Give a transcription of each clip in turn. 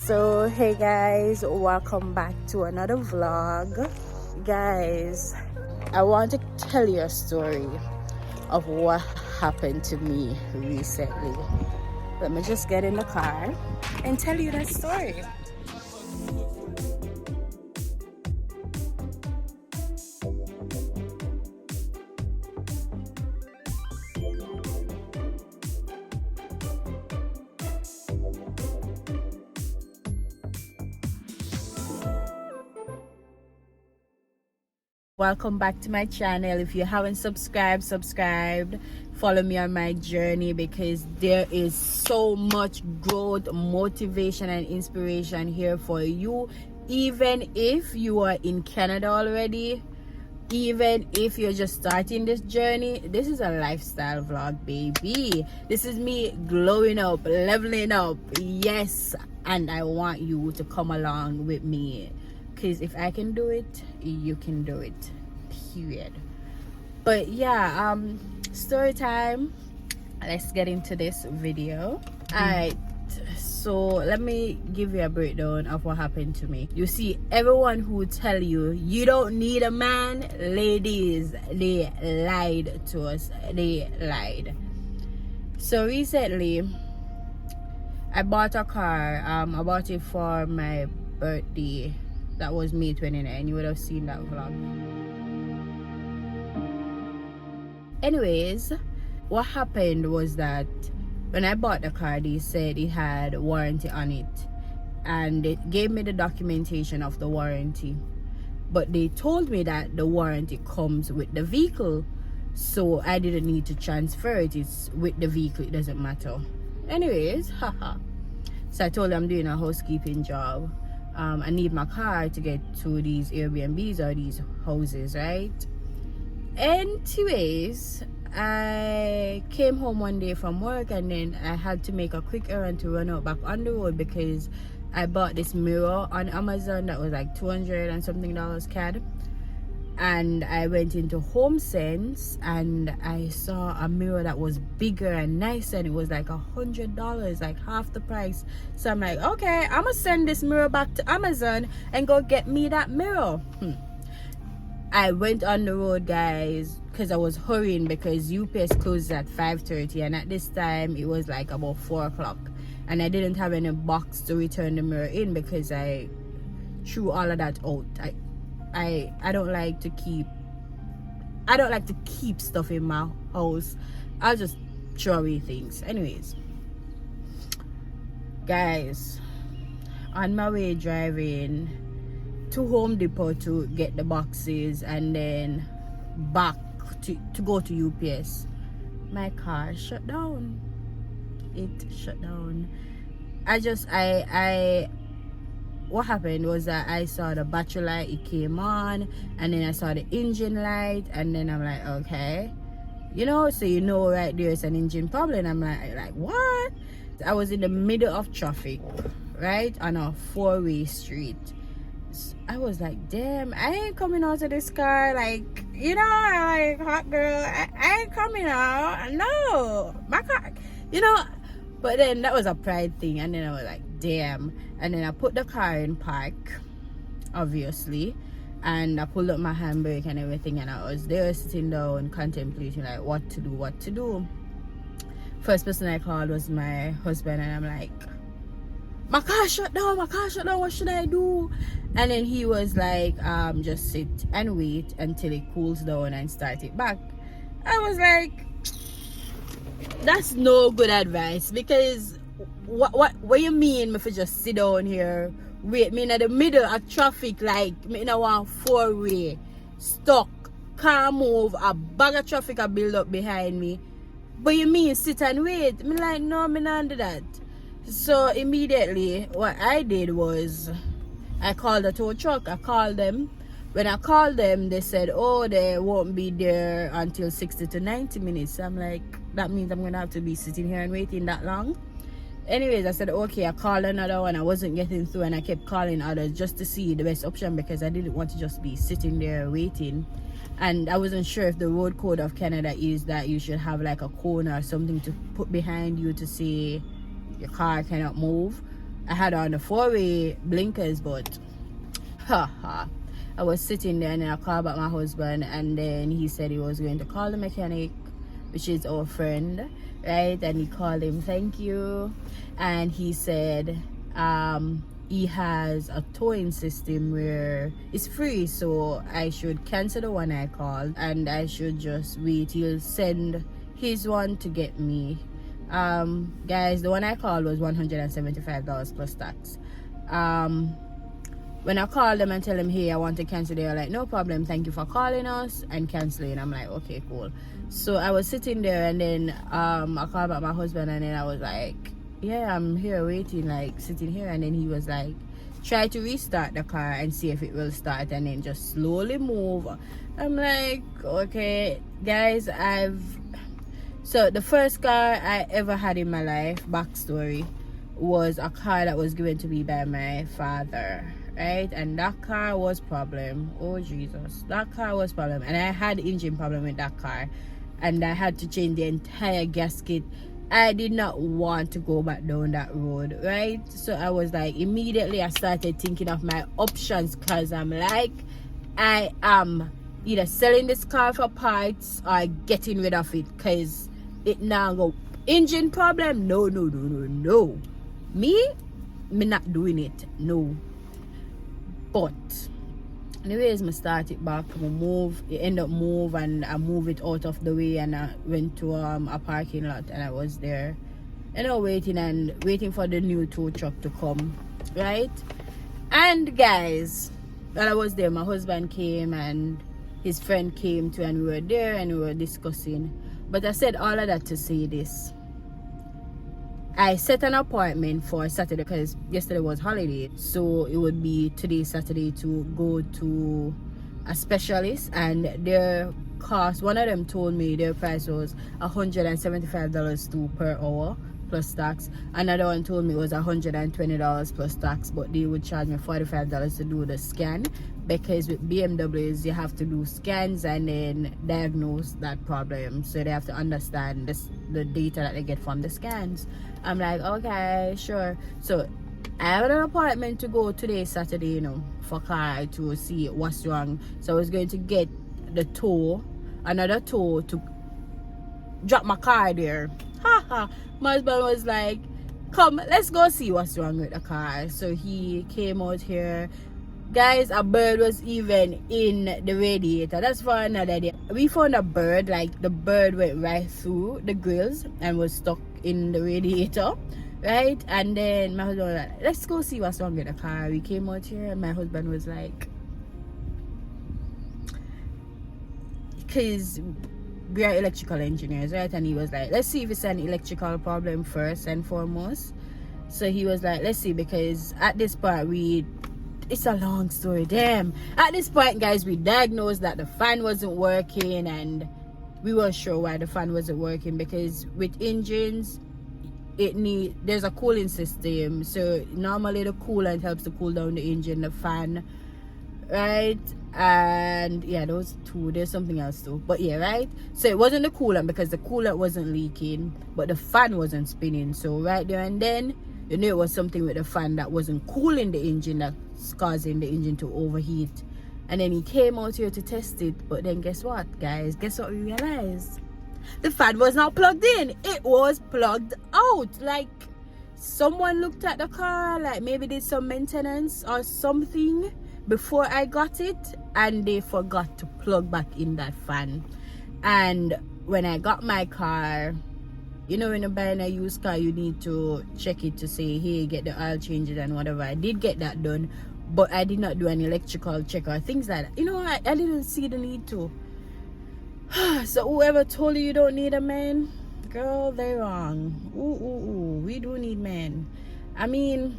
So hey guys, welcome back to another vlog. Guys, I want to tell you a story of what happened to me recently. Let me just get in the car and tell you that story. Welcome back to my channel. If you haven't subscribed, follow me on my journey, because there is so much growth, motivation and inspiration here for you. Even if you are in Canada already, even if you're just starting this journey, this is a lifestyle vlog, baby. This is me glowing up, leveling up. Yes, and I want you to come along with me, because if I can do it, you can do it, period. But yeah, story time. Let's get into this video. Alright, so let me give you a breakdown of what happened to me. You see, everyone who tell you you don't need a man, ladies, they lied to us. They lied. So recently I bought a car. I bought it for my birthday. That was May 29. You would have seen that vlog. Anyways, what happened was that when I bought the car, they said it had warranty on it, and it gave me the documentation of the warranty, but they told me that the warranty comes with the vehicle, so I didn't need to transfer it. It's with the vehicle, it doesn't matter. Anyways, haha. So I told them I'm doing a housekeeping job. I need my car to get to these Airbnbs or these houses, right? Anyways, I came home one day from work, and then I had to make a quick errand to run out back on the road, because I bought this mirror on Amazon that was like $200 and something CAD. And I went into HomeSense and I saw a mirror that was bigger and nicer, and it was like $100, like half the price. So I'm like, okay, I'm gonna send this mirror back to Amazon and go get me that mirror. I went on the road, guys, because I was hurrying, because UPS closes at 5:30, and at this time it was like about 4 o'clock, and I didn't have any box to return the mirror in, because I threw all of that out. I don't like to keep stuff in my house. I'll just throw away things. Anyways, guys, on my way driving to Home Depot to get the boxes and then back to go to UPS, my car shut down. It shut down. What happened was that I saw the battery light, it came on, and then I saw the engine light, and then I'm like, okay, so right there is an engine problem. I'm like what? I was in the middle of traffic, right, on a 4-way street. I was like, damn, I ain't coming out of this car, like, like, hot girl, I ain't coming out, no, my car, but then that was a pride thing, and then I was like, damn. And then I put the car in park, obviously, and I pulled up my handbrake and everything, and I was there sitting down contemplating like what to do. First person I called was my husband, and I'm like, my car shut down, what should I do? And then he was like, just sit and wait until it cools down and start it back. I was like, that's no good advice, because what you mean if you just sit down here, wait, me in the middle of traffic, like me in a 4-way stuck, can't move, a bag of traffic a build up behind me, but you mean sit and wait? Me like, no, me not do that. So immediately what I did was I called the tow truck. I called them. When I called them, they said, oh, they won't be there until 60 to 90 minutes. I'm like, that means I'm gonna have to be sitting here and waiting that long? Anyways, I said, okay. I called another one. I wasn't getting through, and I kept calling others just to see the best option, because I didn't want to just be sitting there waiting. And I wasn't sure if the road code of Canada is that you should have like a cone or something to put behind you to say your car cannot move. I had on the four-way blinkers, but I was sitting there and then I called back my husband, and then he said he was going to call the mechanic, which is our friend, right? And he called him, thank you, and he said he has a towing system where it's free, so I should cancel the one I called and I should just wait. He'll send his one to get me. Guys, the one I called was $175 plus tax. When I called them and tell them, hey, I want to cancel, they were like, no problem, thank you for calling us and canceling. I'm like, okay, cool. So I was sitting there, and then I called back my husband, and then I was like, yeah, I'm here waiting, like sitting here. And then he was like, try to restart the car and see if it will start, and then just slowly move. I'm like, okay, guys. So the first car I ever had in my life, backstory, was a car that was given to me by my father, right? And that car was problem. Oh Jesus, that car was problem. And I had engine problem with that car, and I had to change the entire gasket. I did not want to go back down that road, right? So I was like, immediately I started thinking of my options, because I'm like, I am either selling this car for parts or getting rid of it, because it now go engine problem. No. Me not doing it, no. But anyways, I start it back, I move, it end up move, and I move it out of the way, and I went to a parking lot, and I was there, you know, waiting for the new tow truck to come, right? And guys, while I was there, my husband came and his friend came too, and we were there and we were discussing. But I said all of that to say this: I set an appointment for Saturday, because yesterday was holiday, so it would be today, Saturday, to go to a specialist, and their cost, one of them told me their price was $175 per hour plus tax. Another one told me it was $120 plus tax, but they would charge me $45 to do the scan, because with BMWs you have to do scans and then diagnose that problem, so they have to understand the data that they get from the scans. I'm like, okay, sure. So I have an appointment to go today, Saturday, you know, for car to see what's wrong. So I was going to get the another tow to drop my car there. My husband was like, come, let's go see what's wrong with the car. So he came out here. Guys, a bird was even in the radiator. That's for another day. We found a bird, like the bird went right through the grills and was stuck in the radiator, right? And then my husband was like, let's go see what's wrong with the car. We came out here, and my husband was like, because we are electrical engineers, right? And he was like, let's see if it's an electrical problem first and foremost. So he was like, let's see, because at this point it's a long story, damn. At this point, guys, we diagnosed that the fan wasn't working, and we weren't sure why the fan wasn't working, because with engines there's a cooling system, so normally the coolant helps to cool down the engine, the fan, right? And yeah, those two, there's something else too, but yeah, right? So it wasn't the coolant, because the coolant wasn't leaking, but the fan wasn't spinning. So right there and then, you knew it was something with the fan that wasn't cooling the engine, that's causing the engine to overheat. And then he came out here to test it, but then guess what, guys? Guess what we realized? The fan was not plugged in, it was plugged out. Like, someone looked at the car, like maybe did some maintenance or something before I got it, and they forgot to plug back in that fan. And when I got my car, you know, when you're buying a used car, you need to check it to say, hey, get the oil changes and whatever. I did get that done, but I did not do an electrical check or things like that. You know, I didn't see the need to. So whoever told you don't need a man, girl, they're wrong. Ooh, we do need men. I mean,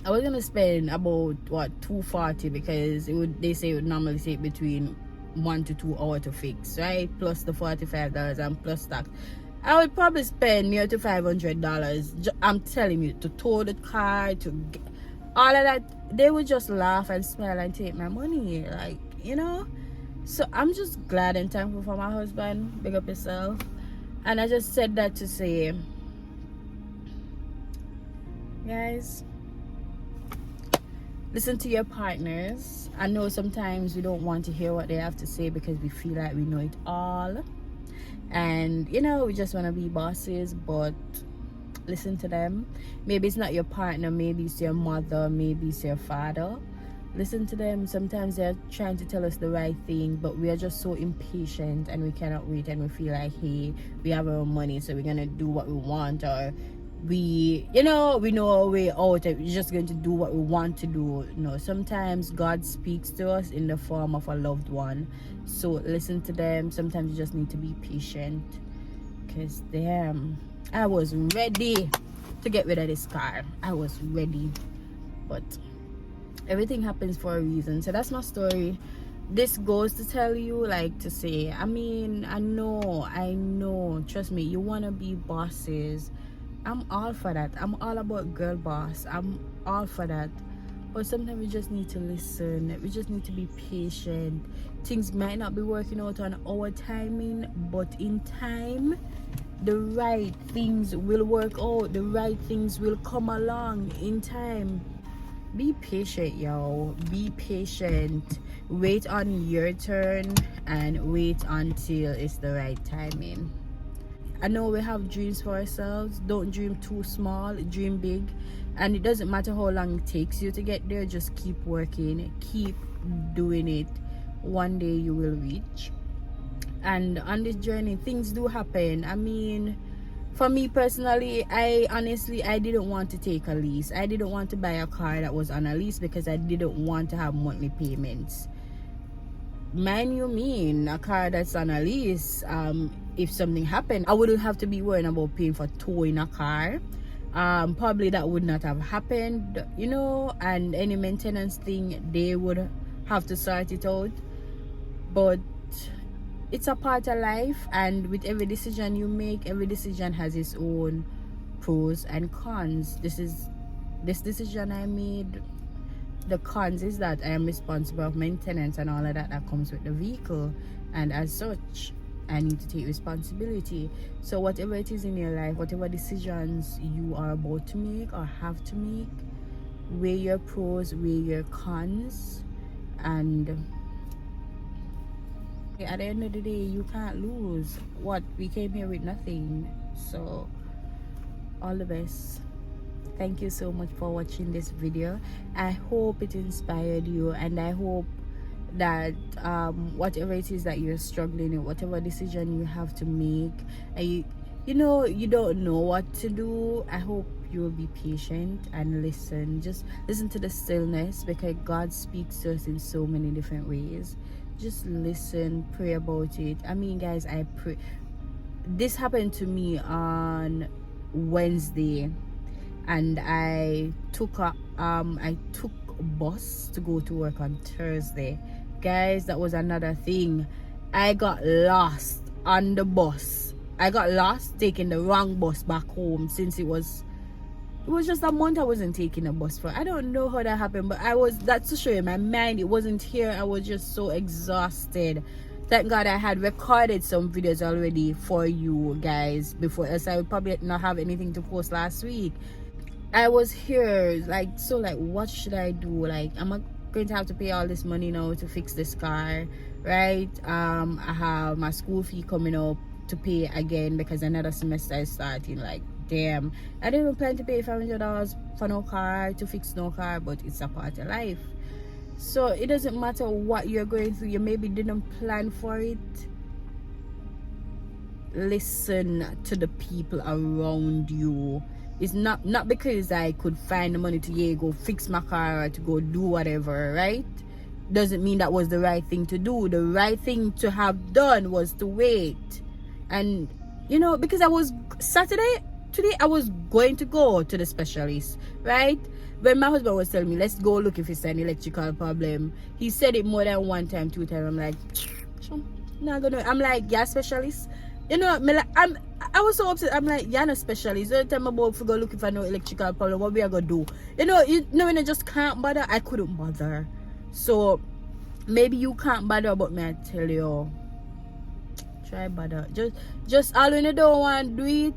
I was gonna spend about what, $240, because they say it would normally take between 1 to 2 hours to fix, right? Plus the $45 and plus tax. I would probably spend near to $500. I'm telling you, to tow the car, to get all of that. They would just laugh and smile and take my money, like, you know. So I'm just glad and thankful for my husband. Big up yourself. And I just said that to say, guys, Listen to your partners. I know sometimes we don't want to hear what they have to say because we feel like we know it all, and you know, we just want to be bosses, but listen to them. Maybe it's not your partner, maybe it's your mother, maybe it's your father. Listen to them. Sometimes they're trying to tell us the right thing, but we are just so impatient and we cannot wait, and we feel like, hey, we have our money, so we're gonna do what we want, or we know our way out and we're just going to do what we want to do. No, sometimes God speaks to us in the form of a loved one, so listen to them. Sometimes you just need to be patient, because damn, I was ready to get rid of this car. I was ready, but everything happens for a reason. So that's my story. This goes to tell you, like, to say, I mean, I know, trust me, you want to be bosses. I'm all for that. I'm all about girl boss. I'm all for that. But sometimes we just need to listen. We just need to be patient. Things might not be working out on our timing, but in time, the right things will work out. The right things will come along in time. Be patient, yo. Be patient. Wait on your turn and wait until it's the right timing. I know we have dreams for ourselves. Don't dream too small, dream big. And it doesn't matter how long it takes you to get there, just keep working, keep doing it. One day you will reach. And on this journey, things do happen. I mean, for me personally, I didn't want to take a lease. I didn't want to buy a car that was on a lease because I didn't want to have monthly payments. Mind you, mean a car that's on a lease, if something happened, I wouldn't have to be worrying about paying for towing a car. Probably that would not have happened, you know, and any maintenance thing, they would have to sort it out. But it's a part of life, and with every decision you make, every decision has its own pros and cons. This decision I made, the cons is that I am responsible for maintenance and all of that comes with the vehicle, and as such I need to take responsibility. So whatever it is in your life, whatever decisions you are about to make or have to make, weigh your pros, weigh your cons, and at the end of the day, you can't lose. What, we came here with nothing. So all the best. Thank you so much for watching this video. I hope it inspired you, and I hope that whatever it is that you're struggling with, whatever decision you have to make, and you know you don't know what to do, I hope you will be patient and listen. Just listen to the stillness, because God speaks to us in so many different ways. Just listen, pray about it. I mean, guys, I pray. This happened to me on Wednesday, and I took a bus to go to work on Thursday. Guys, that was another thing. I got lost on the bus. I got lost taking the wrong bus back home, since it was just a month I wasn't taking a bus for. I don't know how that happened, but that's to show you my mind, it wasn't here. I was just so exhausted. Thank God I had recorded some videos already for you guys before, else I would probably not have anything to post last week. I was here like, so like, what should I do? Like, am I going to have to pay all this money now to fix this car, right? I have my school fee coming up to pay again because another semester is starting. Like, damn, I didn't even plan to pay $500 for no car, to fix no car, but it's a part of life. So it doesn't matter what you're going through. You maybe didn't plan for it. Listen to the people around you. It's not because I could find the money to go fix my car or to go do whatever, right? Doesn't mean that was the right thing to do. The right thing to have done was to wait. And you know, because I was today I was going to go to the specialist, right? When my husband was telling me, let's go look if it's an electrical problem, he said it more than one time, two times. I'm like, not gonna. I'm like, yeah, specialist. You know, I was so upset. I'm like, yeah, no specialist. The time I'm about to go look if I know electrical problem, what we are gonna do? You know, when I just can't bother, I couldn't bother. So maybe you can't bother, but me I tell you, try bother. Just all when you don't want to do it,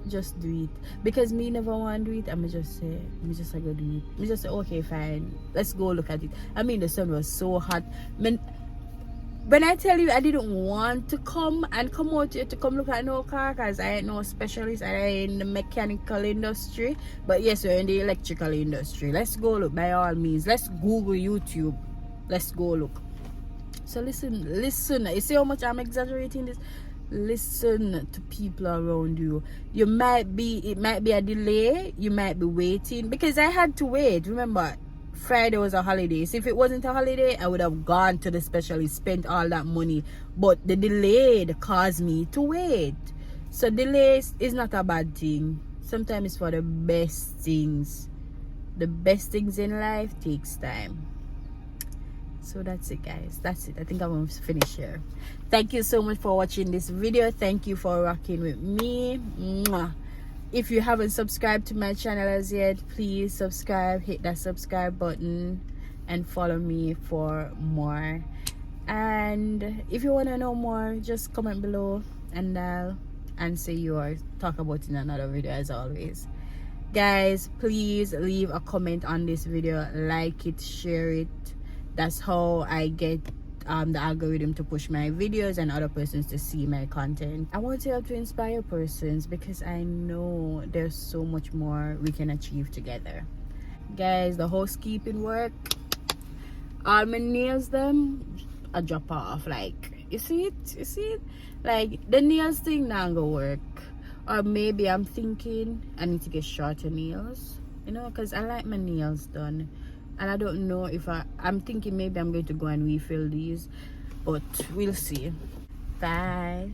just do it. Because me never want to do it, I'm just say, I go do it. Me just say, okay, fine, let's go look at it. I mean, the sun was so hot. When I tell you I didn't want to come out here to come look at no car, because I ain't no specialist, I ain't in the mechanical industry. But yes, we're in the electrical industry. Let's go look, by all means. Let's Google YouTube. Let's go look. So listen. You see how much I'm exaggerating this? Listen to people around you. It might be a delay. You might be waiting, because I had to wait. Remember, Friday was a holiday. So if it wasn't a holiday, I would have gone to the specialist, spent all that money. But the delay caused me to wait. So delays is not a bad thing. Sometimes it's for the best things. The best things in life takes time. So that's it, guys. That's it. I think I'm going to finish here. Thank you so much for watching this video. Thank you for rocking with me. Mwah. If you haven't subscribed to my channel as yet, please subscribe. Hit that subscribe button and follow me for more. And if you want to know more, just comment below and I'll answer you or talk about it in another video, as always. Guys, please leave a comment on this video. Like it, share it. That's how I get the algorithm to push my videos and other persons to see my content. I want to help to inspire persons, because I know there's so much more we can achieve together. Guys, the housekeeping work, all my nails them a drop off. Like, you see it, like the nails thing now go work. Or maybe I'm thinking I need to get shorter nails, you know, because I like my nails done. And I don't know if I'm thinking maybe I'm going to go and refill these, but we'll see. Bye.